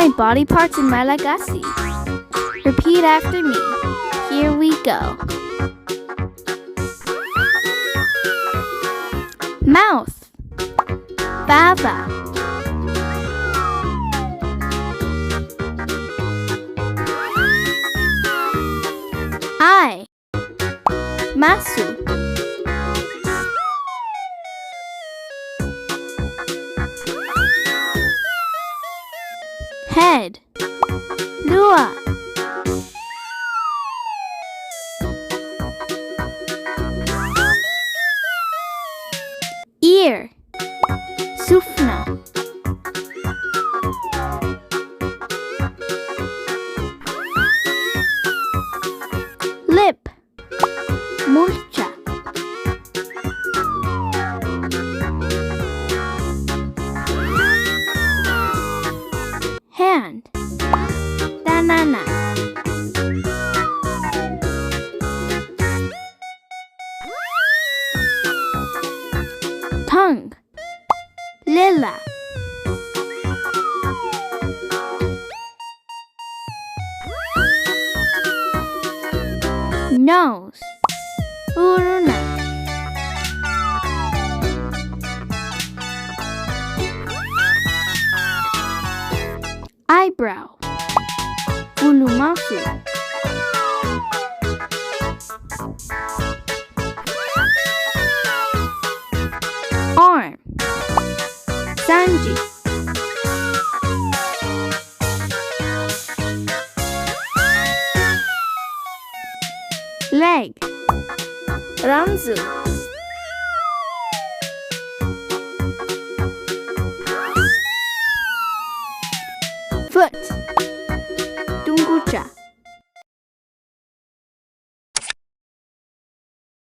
my body parts in Malagasy. Repeat after me. Here we go. Mouth, vava. Eye, maso. Head, loha. Ear, sofina. Lip, molotra. Hand, tanana. Tongue, lela. Nose, orona. Eyebrow, volomaso. Arm, sandry. Leg, ranjo. Foot,